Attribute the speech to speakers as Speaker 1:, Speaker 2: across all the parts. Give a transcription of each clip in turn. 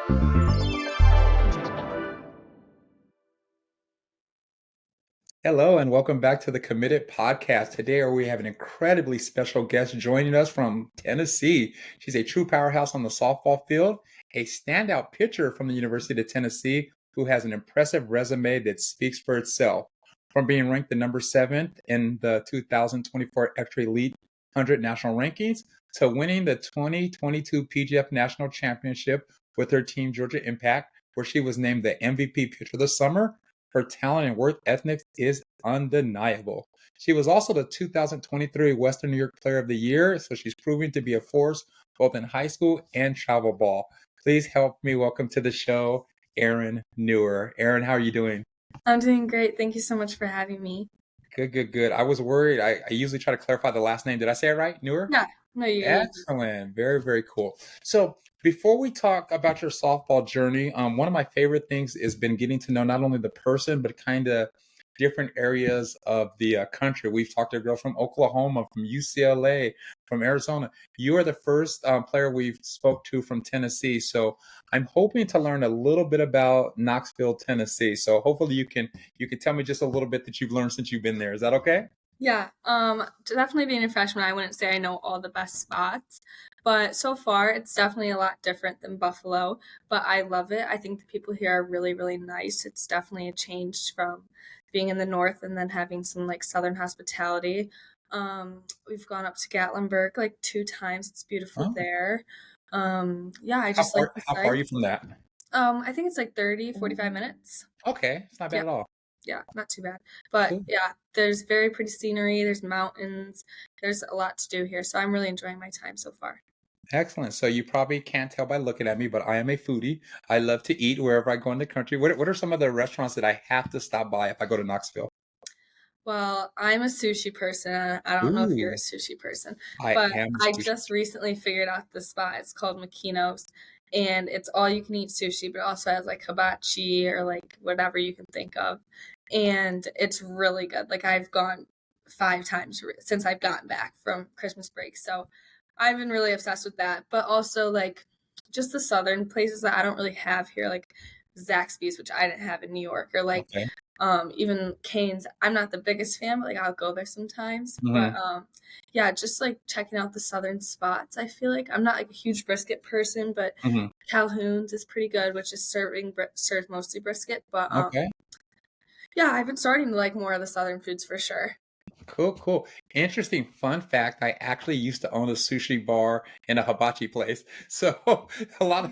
Speaker 1: Hello and welcome back to the Committed Podcast. Today we have an incredibly special guest joining us from Tennessee. She's a true powerhouse on the softball field, a standout pitcher from the University of Tennessee who has an impressive resume that speaks for itself. From being ranked the number 7th in the 2024 Extra Elite 100 national rankings to winning the 2022 PGF National Championship with her team Georgia Impact, where she was named the MVP pitcher of the summer. Her talent and work ethic is undeniable. She was also the 2023 Western New York Player of the Year, so she's proving to be a force both in high school and travel ball. Please help me welcome to the show, Erin Nuwer. Erin, how are you doing?
Speaker 2: I'm doing great. Thank you so much for having me.
Speaker 1: Good, good, good. I was worried. I usually try to clarify the last name. Did I say it right? Newer?
Speaker 2: Yeah, no, you
Speaker 1: Excellent. Very, very cool. So before we talk about your softball journey, one of my favorite things has been getting to know not only the person, but kind of different areas of the country. We've talked to girls from Oklahoma, from UCLA, from Arizona. You are the first player we've spoke to from Tennessee. So I'm hoping to learn a little bit about Knoxville, Tennessee. So hopefully you can tell me just a little bit that you've learned since you've been there. Is that okay?
Speaker 2: Yeah, definitely being a freshman, I wouldn't say I know all the best spots, but so far it's definitely a lot different than Buffalo, but I love it. I think the people here are really, really nice. It's definitely a change from being in the north and then having some like southern hospitality. We've gone up to Gatlinburg like 2 times. It's beautiful
Speaker 1: Oh,
Speaker 2: there. Yeah, I
Speaker 1: how
Speaker 2: just like
Speaker 1: far
Speaker 2: the
Speaker 1: how far are
Speaker 2: sights.
Speaker 1: you from that?
Speaker 2: I think it's like 30, 45 minutes.
Speaker 1: Okay, it's not bad
Speaker 2: Yeah.
Speaker 1: at all.
Speaker 2: Yeah, not too bad. But
Speaker 1: Cool.
Speaker 2: yeah, there's very pretty scenery, there's mountains, there's a lot to do here. So I'm really enjoying my time so far.
Speaker 1: Excellent. So you probably can't tell by looking at me, but I am a foodie. I love to eat wherever I go in the country. What are some of the restaurants that I have to stop by if I go to Knoxville?
Speaker 2: Well, I'm a sushi person. I don't know if you're a
Speaker 1: Ooh,
Speaker 2: sushi person,
Speaker 1: I
Speaker 2: but
Speaker 1: am a
Speaker 2: I
Speaker 1: sushi.
Speaker 2: just recently figured out this spot. It's called Makino's, and it's all you can eat sushi, but it also has like hibachi or like whatever you can think of. And it's really good. Like I've gone 5 times since I've gotten back from Christmas break. So I've been really obsessed with that, but also like just the southern places that I don't really have here, like Zaxby's, which I didn't have in New York, or like
Speaker 1: Okay.
Speaker 2: even Canes. I'm not the biggest fan, but like I'll go there sometimes. But
Speaker 1: Hmm.
Speaker 2: yeah, just like checking out the southern spots. I feel like I'm not like a huge brisket person, but
Speaker 1: Hmm.
Speaker 2: Calhoun's is pretty good, which is serves mostly brisket. But
Speaker 1: Okay.
Speaker 2: yeah, I've been starting to like more of the southern foods for sure.
Speaker 1: Cool, cool. Interesting fun fact. I actually used to own a sushi bar and a hibachi place. So
Speaker 2: Yeah,
Speaker 1: a lot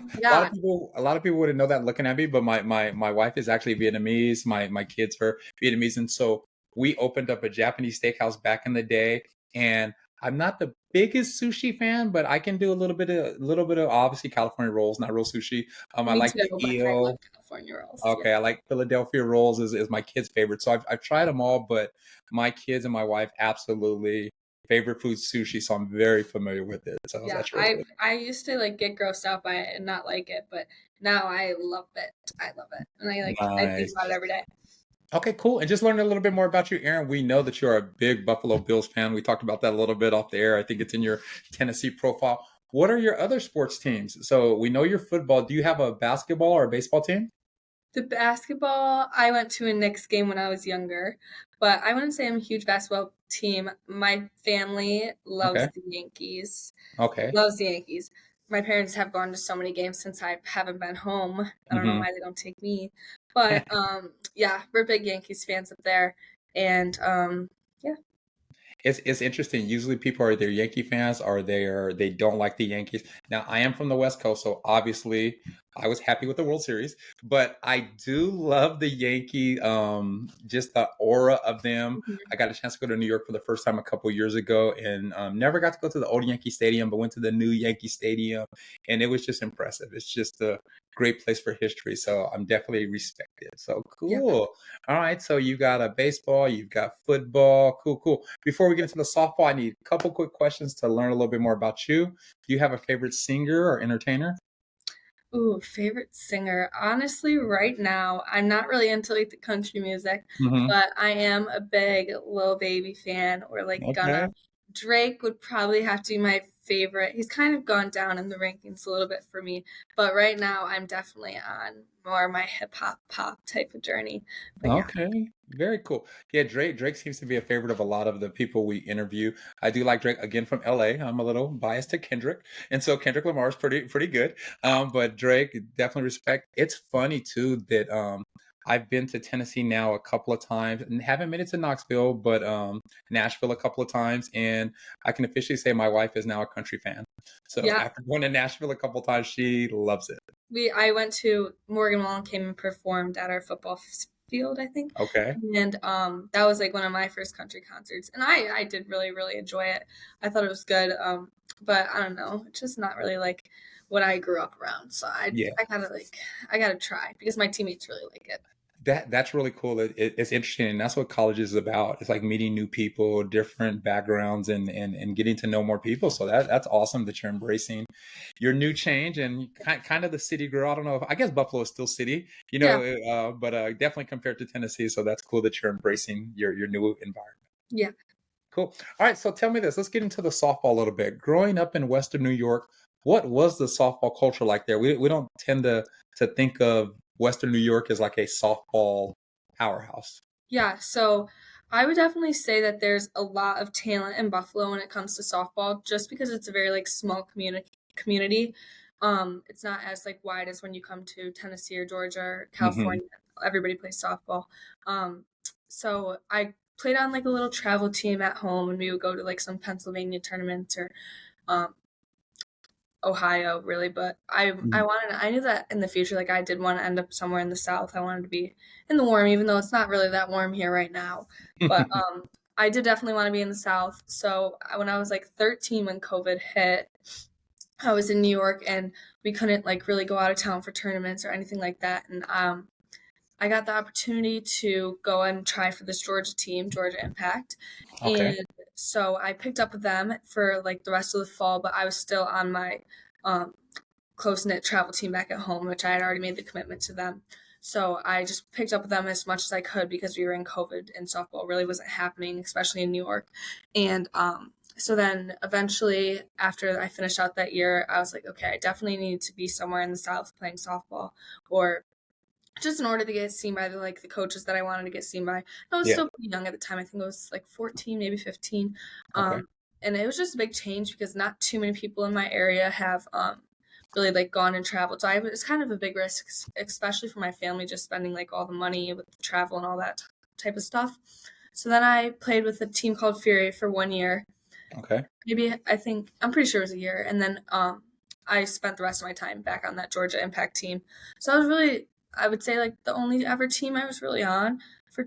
Speaker 1: of people wouldn't know that looking at me, but my wife is actually Vietnamese. My kids are Vietnamese. And so we opened up a Japanese steakhouse back in the day. And I'm not the biggest sushi fan, but I can do a little bit of obviously California rolls, not real sushi. I
Speaker 2: me
Speaker 1: like
Speaker 2: too.
Speaker 1: the
Speaker 2: But I love
Speaker 1: eel.
Speaker 2: California rolls. Yeah.
Speaker 1: Okay, I like Philadelphia rolls is my kid's favorite. So I've tried them all, but my kids and my wife absolutely favorite food sushi, so I'm very familiar with it. So
Speaker 2: Yeah,
Speaker 1: that's really good.
Speaker 2: I used to like get grossed out by it and not like it, but now I love it. I love it, and I think
Speaker 1: Nice.
Speaker 2: about it every day.
Speaker 1: Okay, cool. And just learning a little bit more about you, Aaron. We know that you're a big Buffalo Bills fan. We talked about that a little bit off the air. I think it's in your Tennessee profile. What are your other sports teams? So we know your football. Do you have a basketball or a baseball team?
Speaker 2: The basketball, I went to a Knicks game when I was younger, but I wouldn't say I'm a huge basketball team. My family
Speaker 1: Okay.
Speaker 2: loves the Yankees.
Speaker 1: Okay.
Speaker 2: Loves the Yankees. My parents have gone to so many games since I haven't been home. I don't know
Speaker 1: Hmm.
Speaker 2: why they don't take me. But yeah, we're big Yankees fans up there. And yeah.
Speaker 1: It's interesting. Usually people are either Yankee fans or they don't like the Yankees. Now I am from the West Coast, so obviously I was happy with the World Series, but I do love the Yankee just the aura of them.
Speaker 2: Mhm.
Speaker 1: I got a chance to go to New York for the first time a couple years ago and never got to go to the old Yankee Stadium, but went to the new Yankee Stadium and it was just impressive. It's just a great place for history, so I'm definitely respected. So
Speaker 2: Yeah.
Speaker 1: cool. All right, so you got a baseball, you've got football. Cool, cool. Before we get into the softball, I need a couple quick questions to learn a little bit more about you. Do you have a favorite singer or entertainer?
Speaker 2: Ooh, favorite singer. Honestly, right now, I'm not really into like the country music,
Speaker 1: Hmm.
Speaker 2: but I am a big Lil Baby fan or like Gunna.
Speaker 1: Okay.
Speaker 2: Drake would probably have to be my favorite. He's kind of gone down in the rankings a little bit for me, but right now I'm definitely on more my hip hop pop type of journey. But yeah,
Speaker 1: Okay, very cool. Yeah, Drake seems to be a favorite of a lot of the people we interview. I do like Drake again from LA. I'm a little biased to Kendrick, and so Kendrick Lamar is pretty good. But Drake definitely respect. It's funny too that I've been to Tennessee now a couple of times and haven't made it to Knoxville, but Nashville a couple of times, and I can officially say my wife is now a country fan. So
Speaker 2: yeah.
Speaker 1: after going to Nashville a couple of times, she loves it.
Speaker 2: I went to Morgan Wallen came and performed at our football field, I think.
Speaker 1: Okay.
Speaker 2: And that was like one of my first country concerts. And I did really enjoy it. I thought it was good. But I don't know, it's just not really like what I grew up around. So
Speaker 1: Yeah.
Speaker 2: I gotta try because my teammates really like it.
Speaker 1: That's really cool. It's interesting, and that's what college is about. It's like meeting new people, different backgrounds, and getting to know more people. So that's awesome that you're embracing your new change and kind of the city girl. I don't know if I guess Buffalo is still city,
Speaker 2: Yeah,
Speaker 1: but definitely compared to Tennessee. So that's cool that you're embracing your new environment.
Speaker 2: yeah.
Speaker 1: Cool. All right, so tell me this. Let's get into the softball a little bit. Growing up in Western New York, what was the softball culture like there? We don't tend to think of Western New York as like a softball powerhouse.
Speaker 2: Yeah, so I would definitely say that there's a lot of talent in Buffalo when it comes to softball, just because it's a very like small community. It's not as like wide as when you come to Tennessee or Georgia or
Speaker 1: Hmm.
Speaker 2: California. Everybody plays softball. Um, so I played on like a little travel team at home, and we would go to like some Pennsylvania tournaments or um, Ohio, really, but I knew that in the future, like, I did wanna end up somewhere in the South. I wanted to be in the warm, even though it's not really that warm here right now, but, I did definitely wanna be in the South, so, when I was, like, 13 when COVID hit, I was in New York, and we couldn't, like, really go out of town for tournaments or anything like that, and, I got the opportunity to go and try for this Georgia team, Georgia Impact,
Speaker 1: Okay.
Speaker 2: and so I picked up with them for like the rest of the fall, but I was still on my um, close knit travel team back at home, which I had already made the commitment to them. So I just picked up with them as much as I could because we were in COVID and softball really wasn't happening, especially in New York. And so then eventually, after I finished out that year, I was like, okay, I definitely need to be somewhere in the South playing softball or just in order to get seen by the coaches that I wanted to get seen by. I was
Speaker 1: Yeah.
Speaker 2: still pretty young at the time. I think I was like 14, maybe 15.
Speaker 1: Okay.
Speaker 2: And it was just a big change because not too many people in my area have really like gone and traveled. So I was kind of a big risk, especially for my family, just spending like all the money with the travel and all that type of stuff. So then I played with a team called Fury for 1 year.
Speaker 1: Okay.
Speaker 2: Maybe I think I'm pretty sure it was a year, and then I spent the rest of my time back on that Georgia Impact team. So I was really, I would say like the only ever team I was really on for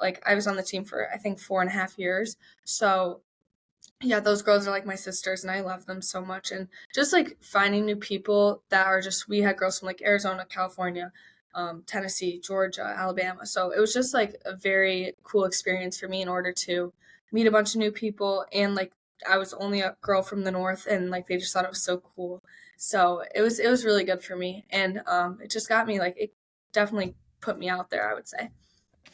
Speaker 2: like I was on the team for I think 4.5 years. So yeah, those girls are like my sisters, and I love them so much. And just like finding new people that are just we had girls from like Arizona, California, Tennessee, Georgia, Alabama. So it was just like a very cool experience for me in order to meet a bunch of new people and like I was only a girl from the north and like they just thought it was so cool. So it was really good for me and it just got me like it definitely put me out there, I would say.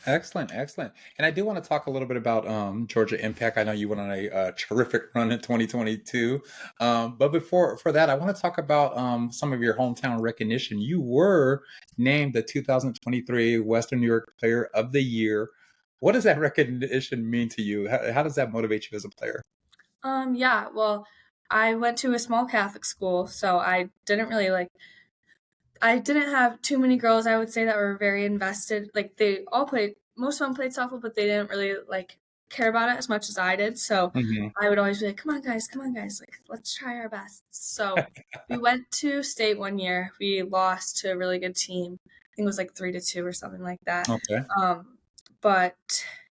Speaker 1: Excellent, excellent. And I do want to talk a little bit about Georgia Impact. I know you went on a terrific run in 2022. But before for that, I want to talk about some of your hometown recognition. You were named the 2023 Western New York Player of the Year. What does that recognition mean to you? How does that motivate you as a player?
Speaker 2: Yeah, well, I went to a small Catholic school, so I didn't have too many girls, I would say, that were very invested. Like they all played, most of them played softball, but they didn't really like care about it as much as I did. So
Speaker 1: Hmm.
Speaker 2: I would always be like, come on, guys, like let's try our best. So we went to state 1 year. We lost to a really good team. I think it was like 3-2 or something like that.
Speaker 1: Okay.
Speaker 2: Um, but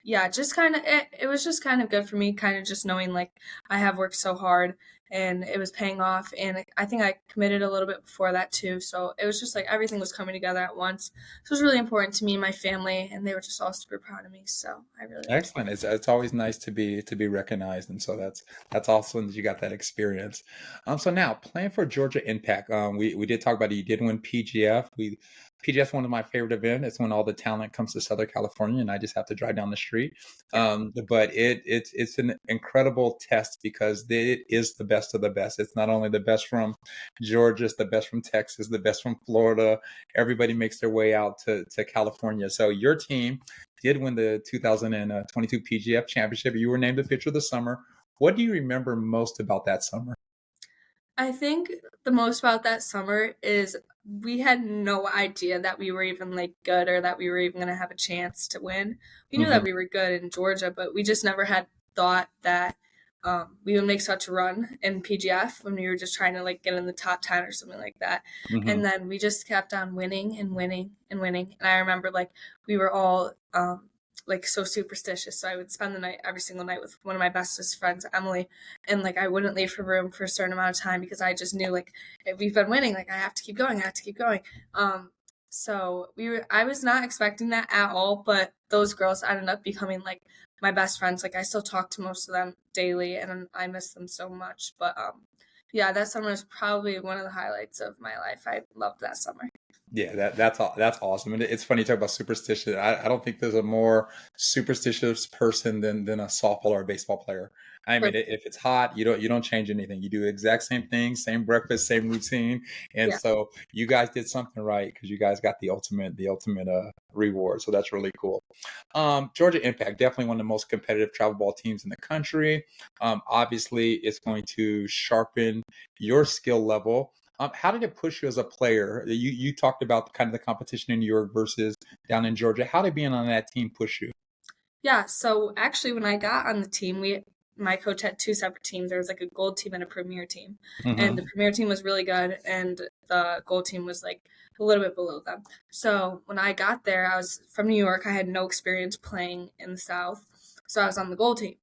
Speaker 2: yeah, just kind of it was just kind of good for me, kind of just knowing like I have worked so hard and it was paying off. And I think I committed a little bit before that too. So it was just like everything was coming together at once. So it was really important to me and my family, and they were just all super proud of me. So I really liked
Speaker 1: Excellent. It's always nice to be recognized, and so that's awesome that you got that experience. So now playing for Georgia Impact, we did talk about it. You did win PGF. PGF's one of my favorite events. It's when all the talent comes to Southern California, and I just have to drive down the street.
Speaker 2: Yeah.
Speaker 1: But it's an incredible test because it is the best of the best. It's not only the best from Georgia, it's the best from Texas, the best from Florida. Everybody makes their way out to California. So your team did win the 2022 PGF Championship. You were named the pitcher of the summer. What do you remember most about that summer?
Speaker 2: I think the most about that summer is we had no idea that we were even like good or that we were even going to have a chance to win. We knew that
Speaker 1: Hmm.
Speaker 2: we were good in Georgia, but we just never had thought that we would make such a run in PGF when we were just trying to like get in the top 10 or something like that.
Speaker 1: Hmm.
Speaker 2: And then we just kept on winning and winning and winning. And I remember like we were all like so superstitious. So I would spend the night every single night with one of my bestest friends, Emily, and like I wouldn't leave her room for a certain amount of time because I just knew like if we've been winning, like I have to keep going, I have to keep going. So I was not expecting that at all, but those girls ended up becoming like my best friends. Like I still talk to most of them daily, and I miss them so much. But yeah, that summer was probably one of the highlights of my life. I loved that summer.
Speaker 1: Yeah, that's awesome. And it's funny you talk about superstition. I don't think there's a more superstitious person than a softball or a baseball player. I
Speaker 2: For
Speaker 1: mean, if it's hot, you don't change anything. You do the exact same thing, same breakfast, same routine. And
Speaker 2: yeah,
Speaker 1: so you guys did something right because you guys got the ultimate reward. So that's really cool. Georgia Impact, definitely one of the most competitive travel ball teams in the country. Obviously, it's going to sharpen your skill level. How did it push you as a player? You talked about kind of the competition in New York versus down in Georgia. How did being on that team push you?
Speaker 2: yeah. So actually, when I got on the team, we my coach had two separate teams. There was like a gold team and a premier team, and the
Speaker 1: Hmm.
Speaker 2: premier team was really good, and the gold team was like a little bit below them. So when I got there, I was from New York. I had no experience playing in the South, so I was on the gold team.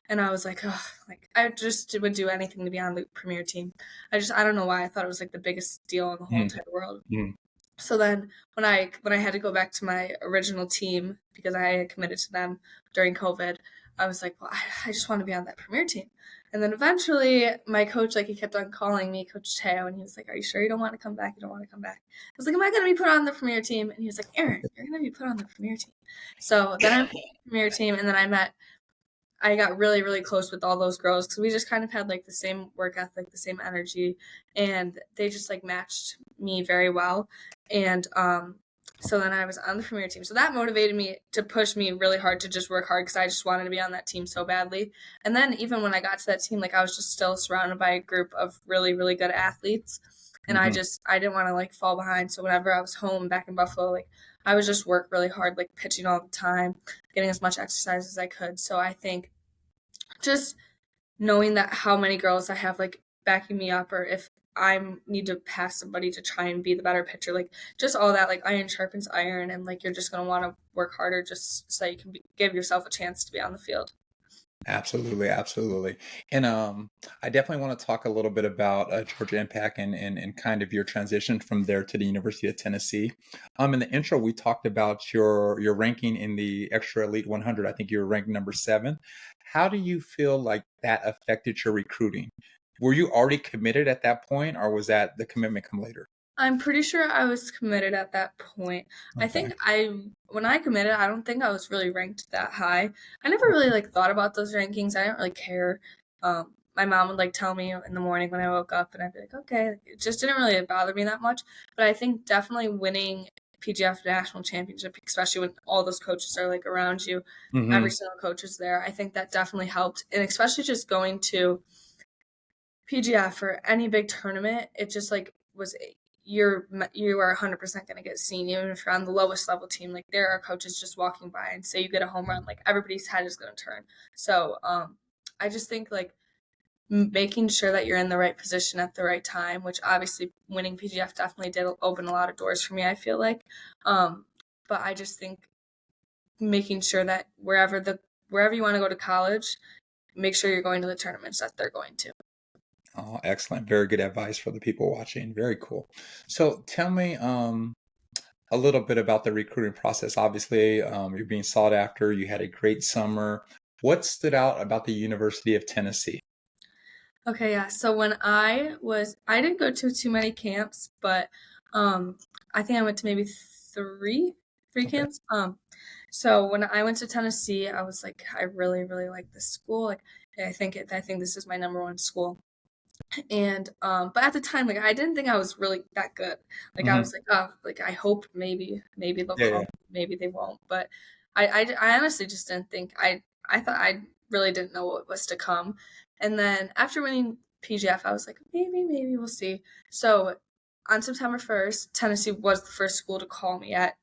Speaker 2: And I was like, oh, like I just would do anything to be on the premier team. I don't know why I thought it was like the biggest deal in the whole entire world.
Speaker 1: Hmm.
Speaker 2: So then when I had to go back to my original team because I had committed to them during COVID, I was like, well, I just want to be on that premier team. And then eventually my coach, like he kept on calling me, Coach Teo, and he was like, are you sure you don't want to come back? You don't want to come back. I was like, am I going to be put on the premier team? And he was like, Erin, you're going to be put on the premier team. So then I'm on the premier team, and then I got really, really close with all those girls because we just kind of had like the same work ethic, the same energy, and they just like matched me very well. And so then I was on the premier team. So that motivated me to push me really hard to just work hard because I just wanted to be on that team so badly. And then even when I got to that team, like I was just still surrounded by a group of really, really good athletes. And
Speaker 1: Hmm.
Speaker 2: I didn't want to like fall behind. So whenever I was home back in Buffalo, like I would just work really hard, like pitching all the time, getting as much exercise as I could. So I think just knowing that how many girls I have like backing me up, or if I need to pass somebody to try and be the better pitcher, like just all that, like iron sharpens iron, and like you're just gonna want to work harder just so you can give yourself a chance to be on the field.
Speaker 1: Absolutely, absolutely. And I definitely want to talk a little bit about Georgia Impact and kind of your transition from there to the University of Tennessee. In the intro, we talked about your ranking in the Extra Elite 100. I think you were ranked number 7. How do you feel like that affected your recruiting? Were you already committed at that point, or was that the commitment come later?
Speaker 2: I'm pretty sure I was committed at that point. I
Speaker 1: Okay.
Speaker 2: think when I committed, I don't think I was really ranked that high. I never really like thought about those rankings. I didn't really care. My mom would like tell me in the morning when I woke up, and I'd be like, okay. It just didn't really bother me that much. But I think definitely winning PGF national championship, especially when all those coaches are like around you, every
Speaker 1: Hmm.
Speaker 2: single coach is there. I think that definitely helped, and especially just going to PGF or any big tournament, it just like was you are 100% going to get seen even if you're on the lowest level team. Like there are coaches just walking by and say you get a home run, like everybody's head is going to turn. So I just think like making sure that you're in the right position at the right time, which obviously winning PGF definitely did open a lot of doors for me, I feel like. But I just think making sure that wherever you want to go to college, make sure you're going to the tournaments that they're going to.
Speaker 1: Oh, excellent. Very good advice for the people watching. Very cool. So tell me, a little bit about the recruiting process. Obviously, you're being sought after. You had a great summer. What stood out about the University of Tennessee?
Speaker 2: Okay, yeah. So when I didn't go to too many camps, but I think I went to maybe three
Speaker 1: Okay.
Speaker 2: camps. So when I went to Tennessee, I was like, I really, really like this school. Like, I think this is my number one school. And but at the time, like I didn't think I was really that good. Like I was
Speaker 1: Hmm.
Speaker 2: like, oh, like I hope maybe they'll
Speaker 1: Yeah,
Speaker 2: call
Speaker 1: yeah.
Speaker 2: me, maybe they won't. But I honestly just didn't think I thought I really didn't know what was to come. And then after winning PGF, I was like, maybe we'll see. So on September 1st, Tennessee was the first school to call me at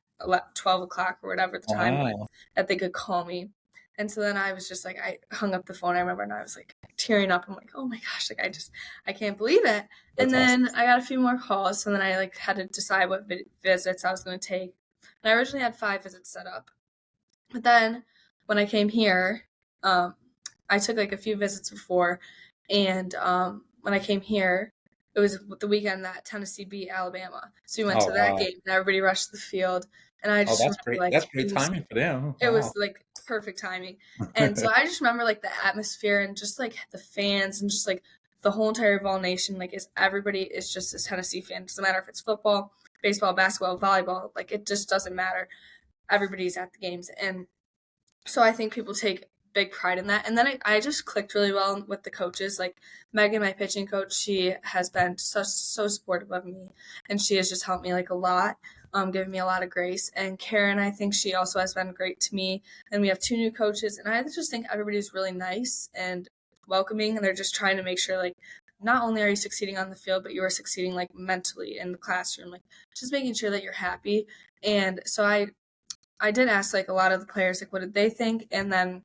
Speaker 2: 12 o'clock or whatever the time was
Speaker 1: Wow.
Speaker 2: that they could call me. And so then I was just like, I hung up the phone. I remember, and I was like tearing up. I'm like, oh my gosh, like I can't believe it. And
Speaker 1: That's awesome.
Speaker 2: then I got a few more calls, and then I like had to decide what visits I was going to take. And I originally had 5 visits set up, but then when I came here, um, I took like a few visits before, and when I came here, it was the weekend that Tennessee beat Alabama. So we went
Speaker 1: Oh,
Speaker 2: to that
Speaker 1: wow.
Speaker 2: game, and everybody rushed to the field, and I
Speaker 1: Oh,
Speaker 2: just
Speaker 1: that's
Speaker 2: remember
Speaker 1: great.
Speaker 2: like
Speaker 1: That's great timing for them.
Speaker 2: it
Speaker 1: Wow.
Speaker 2: was like perfect timing. And so I just remember like the atmosphere and just like the fans and just like the whole entire Vol Nation, like is everybody is just a Tennessee fan. Doesn't matter if it's football, baseball, basketball, volleyball, like it just doesn't matter. Everybody's at the games. And so I think people take big pride in that. And then I just clicked really well with the coaches. Like Megan, my pitching coach, she has been so supportive of me, and she has just helped me like a lot, giving me a lot of grace. And Karen, I think she also has been great to me. And we have 2 new coaches, and I just think everybody's really nice and welcoming, and they're just trying to make sure like not only are you succeeding on the field, but you are succeeding like mentally in the classroom, like just making sure that you're happy. And so I did ask like a lot of the players like what did they think, and then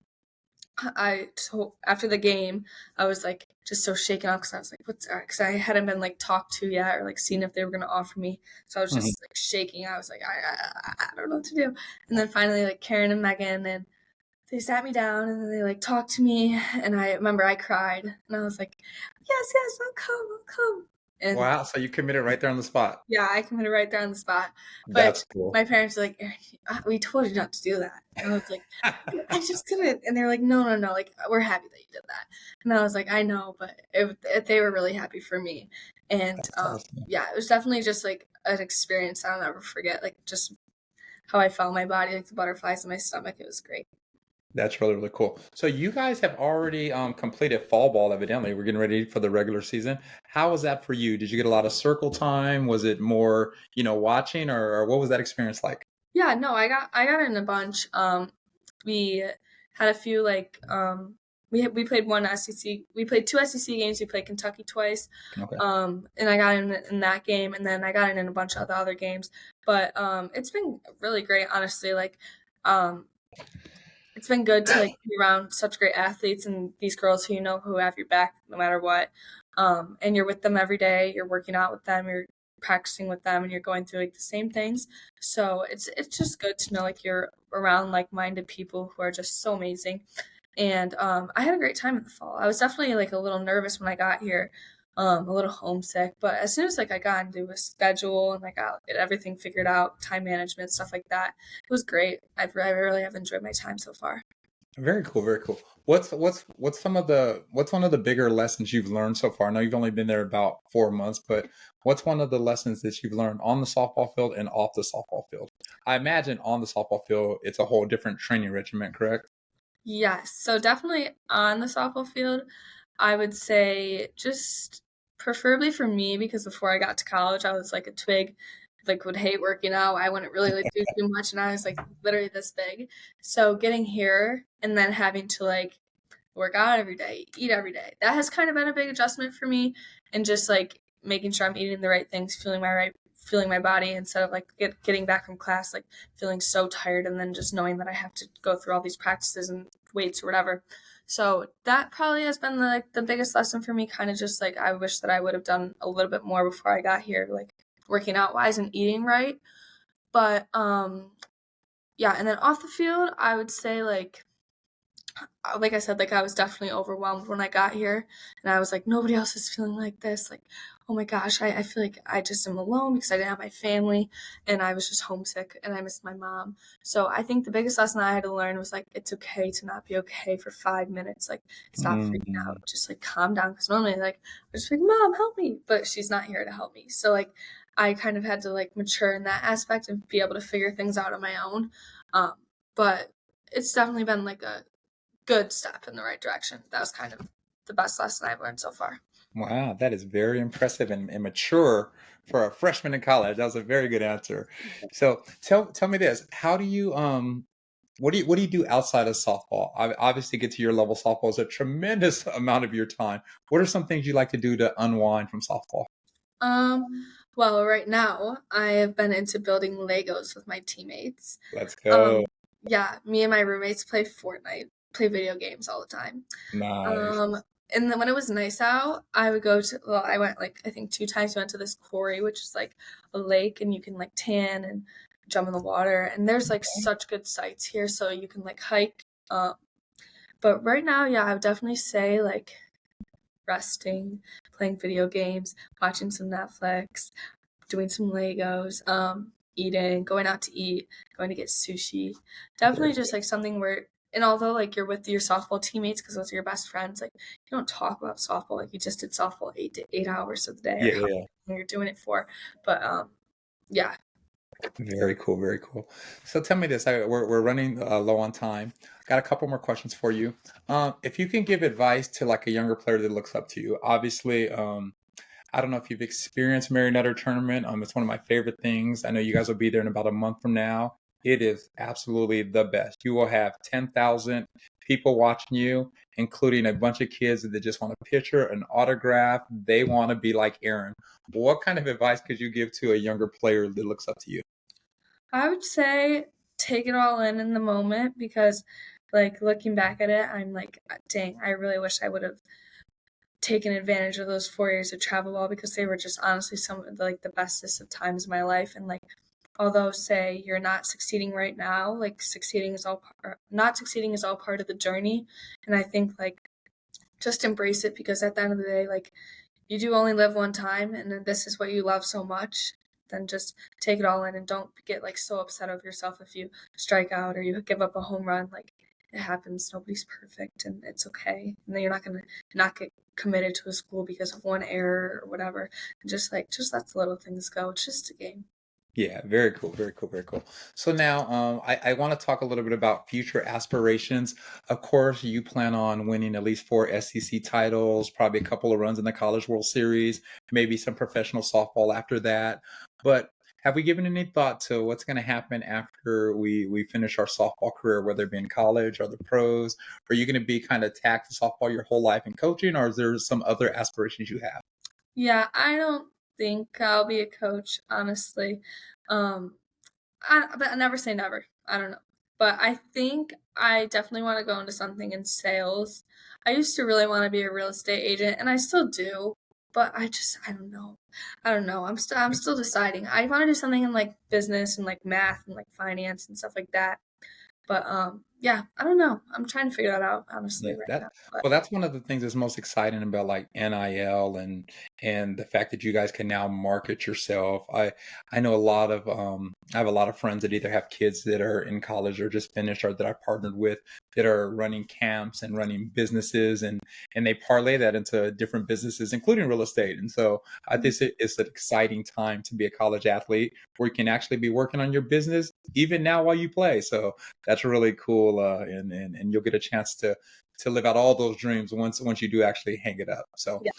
Speaker 2: I told after the game I was like just so shaken up because I was like what's because I hadn't been like talked to yet or like seen if they were gonna offer me, so I was
Speaker 1: Mhm.
Speaker 2: just like shaking. I was like I don't know what to do, and then finally like Karen and Megan and they sat me down and then they like talked to me, and I remember I cried and I was like yes I'll come, and
Speaker 1: Wow. So you committed right there on the spot.
Speaker 2: yeah, I committed right there on the spot. But
Speaker 1: That's cool.
Speaker 2: my parents were like, "Erin, we told you not to do that." And I was like, I just couldn't. And they're like, no, like, we're happy that you did that. And I was like, I know, but they were really happy for me. And
Speaker 1: That's awesome.
Speaker 2: yeah, it was definitely just like an experience I'll never forget. Like, just how I felt my body, like the butterflies in my stomach. It was great.
Speaker 1: That's really, really cool. So you guys have already completed fall ball, evidently. We're getting ready for the regular season. How was that for you? Did you get a lot of circle time? Was it more, watching, or what was that experience like?
Speaker 2: Yeah, no, I got in a bunch. We had a few like we played one SEC. We played 2 SEC games. We played Kentucky twice.
Speaker 1: Okay.
Speaker 2: And I got in that game, and then I got in a bunch of the other games. But it's been really great, honestly. Like um, it's been good to like be around such great athletes and these girls who who have your back no matter what. And you're with them every day. You're working out with them. You're practicing with them, and you're going through like the same things. So it's just good to know like you're around like minded people who are just so amazing. And I had a great time in the fall. I was definitely like a little nervous when I got here, a little homesick. But as soon as like I got into a schedule and like I got everything figured out, time management stuff like that, it was great. I really have enjoyed my time so far.
Speaker 1: Very cool, very cool. What's one of the bigger lessons you've learned so far? I know you've only been there about 4 months, but what's one of the lessons that you've learned on the softball field and off the softball field? I imagine on the softball field, it's a whole different training regimen, correct?
Speaker 2: Yes, so definitely on the softball field, I would say just preferably for me because before I got to college, I was like a twig, like would hate working out. I wouldn't really like do too much, and I was like literally this big. So getting here and then having to like work out every day, eat every day, that has kind of been a big adjustment for me, and just like making sure I'm eating the right things, feeling my body instead of like getting back from class like feeling so tired and then just knowing that I have to go through all these practices and weights or whatever. So that probably has been the biggest lesson for me, kind of just like I wish that I would have done a little bit more before I got here, like working out wise and eating right. But yeah, and then off the field, I would say like I said, like I was definitely overwhelmed when I got here, and I was like, nobody else is feeling like this. Like, oh my gosh, I feel like I just am alone because I didn't have my family, and I was just homesick, and I missed my mom. So I think the biggest lesson I had to learn was like, it's okay to not be okay for 5 minutes. Like, stop freaking
Speaker 1: Mm.
Speaker 2: out, just like calm down. Because normally, like, I just like, Mom, help me, but she's not here to help me. So like, I kind of had to like mature in that aspect and be able to figure things out on my own. Um, but it's definitely been like a good step in the right direction. That was kind of the best lesson I've learned so far.
Speaker 1: Wow, that is very impressive and mature for a freshman in college. That was a very good answer. So tell me this: how do you what do you do outside of softball? Obviously, get to your level. Softball is a tremendous amount of your time. What are some things you like to do to unwind from softball?
Speaker 2: Um, well, right now I have been into building Legos with my teammates.
Speaker 1: Let's go.
Speaker 2: Um, yeah, me and my roommates play Fortnite, play video games all the time.
Speaker 1: Nice.
Speaker 2: Um, and then when it was nice out, I would go to, well, I went like, I think 2 times. We went to this quarry, which is like a lake, and you can like tan and jump in the water. And there's like such good sights here, so you can like hike. But right now, yeah, I would definitely say like resting, playing video games, watching some Netflix, doing some Legos, eating, going out to eat, going to get sushi.
Speaker 1: Very
Speaker 2: Definitely just like something where, and although like you're with your softball teammates because those are your best friends, like you don't talk about softball like you just did softball 8 hours of the day or
Speaker 1: yeah,
Speaker 2: how
Speaker 1: yeah.
Speaker 2: long you're doing it for. But yeah.
Speaker 1: Very cool, very cool. So tell me this, we're running low on time. Got a couple more questions for you. If you can give advice to like a younger player that looks up to you, obviously, I don't know if you've experienced Marionette tournament. It's one of my favorite things. I know you guys will be there in about a month from now. It is absolutely the best. You will have 10,000 people watching you, including a bunch of kids that just want a picture, an autograph. They want to be like Erin. What kind of advice could you give to a younger player that looks up to you?
Speaker 2: I would say take it all in the moment because like looking back at it, I'm like, dang, I really wish I would have taken advantage of those 4 years of travel ball because they were just honestly some of the, like the bestest of times of my life. And like although say you're not succeeding right now, like succeeding is all not succeeding is all part of the journey. And I think like just embrace it because at the end of the day, like you do only live one time and this is what you love so much, then just take it all in and don't get like so upset of yourself if you strike out or you give up a home run. Like it happens. Nobody's perfect and it's okay. And then you're not gonna not get committed to a school because of one error or whatever. And just let the little things go. It's just a game.
Speaker 1: Yeah, very cool, very cool, very cool. So now, I want to talk a little bit about future aspirations. Of course, you plan on winning at least 4 SEC titles, probably a couple of runs in the College World Series, maybe some professional softball after that. But have we given any thought to what's going to happen after we finish our softball career, whether it be in college or the pros? Are you going to be kind of tacked to softball your whole life in coaching, or is there some other aspirations you have?
Speaker 2: Yeah, I don't think I'll be a coach, honestly. Um, but I never say never. I don't know. But I think I definitely want to go into something in sales. I used to really want to be a real estate agent, and I still do. But I don't know. I don't know. I'm still deciding. I want to do something in like business and like math and like finance and stuff like that. But yeah, I don't know. I'm trying to figure that out honestly
Speaker 1: Yeah,
Speaker 2: right
Speaker 1: that
Speaker 2: now. But
Speaker 1: well, that's one of the things that's most exciting about like NIL and the fact that you guys can now market yourself. I know a lot of I have a lot of friends that either have kids that are in college or just finished or that I partnered with that are running camps and running businesses and they parlay that into different businesses, including real estate. And so I think it's an exciting time to be a college athlete where you can actually be working on your business even now while you play. So that's really cool, and you'll get a chance to live out all those dreams once you do actually hang it up. So,
Speaker 2: yeah.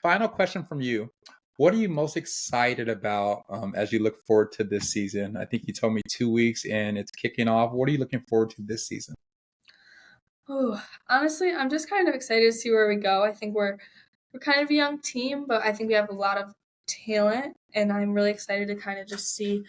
Speaker 1: final question from you: what are you most excited about as you look forward to this season? I think you told me 2 weeks and it's kicking off. What are you looking forward to this season?
Speaker 2: Oh, honestly, I'm just kind of excited to see where we go. I think we're kind of a young team, but I think we have a lot of talent, and I'm really excited to kind of just see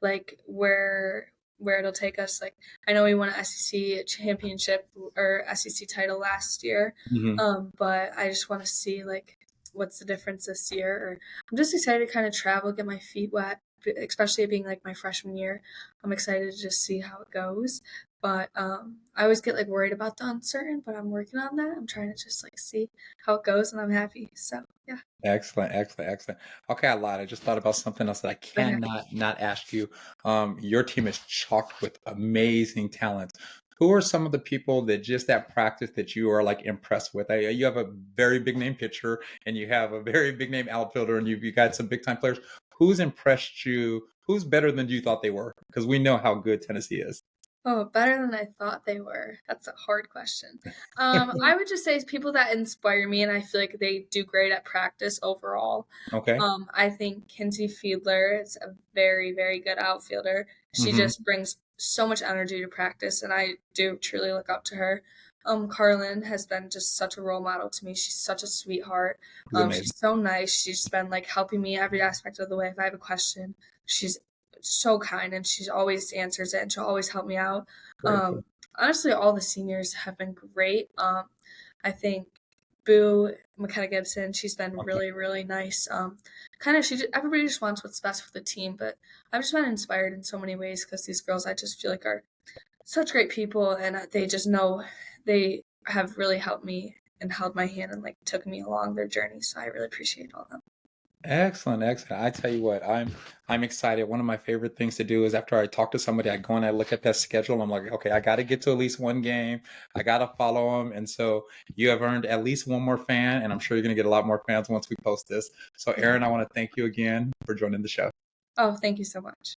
Speaker 2: like where it'll take us. Like I know we won an SEC championship or SEC title last year,
Speaker 1: Hmm.
Speaker 2: but I just want to see like what's the difference this year. Or I'm just excited to kind of travel, get my feet wet, especially it being like my freshman year. I'm excited to just see how it goes. But I always get like worried about the uncertain, but I'm working on that. I'm trying to just like see how it goes, and I'm happy. So yeah,
Speaker 1: Excellent, excellent, excellent. Okay, I lied. I just thought about something else that I
Speaker 2: okay.
Speaker 1: cannot not ask you. Your team is chocked with amazing talent. Who are some of the people that just at practice that you are like impressed with? You have a very big name pitcher and you have a very big name outfielder and you got some big time players. who's impressed you? Who's better than you thought they were? Because we know how good Tennessee is.
Speaker 2: Oh, better than I thought they were. That's a hard question. I would just say it's people that inspire me, and I feel like they do great at practice overall.
Speaker 1: Okay.
Speaker 2: I think Kinsey Fiedler is a very, very good outfielder. She
Speaker 1: Mm-hmm.
Speaker 2: just brings so much energy to practice, and I do truly look up to her. Carlin has been just such a role model to me. She's such a sweetheart.
Speaker 1: It's amazing.
Speaker 2: She's so nice. She's been like helping me every aspect of the way. If I have a question, she's so kind, and she always answers it, and she'll always help me out.
Speaker 1: Very cool.
Speaker 2: Honestly, all the seniors have been great. I think Boo McKenna Gibson, she's been
Speaker 1: Okay.
Speaker 2: really, really nice. Everybody just wants what's best for the team, but I've just been inspired in so many ways because these girls, I just feel like are such great people, and they just know they have really helped me and held my hand and like took me along their journey. So I really appreciate all of them.
Speaker 1: Excellent, excellent. I tell you what, I'm excited. One of my favorite things to do is after I talk to somebody, I go and I look at that schedule. I'm like, okay, I got to get to at least one game. I got to follow them. And so you have earned at least one more fan, and I'm sure you're going to get a lot more fans once we post this. So, Erin, I want to thank you again for joining the show.
Speaker 2: Oh, thank you so much.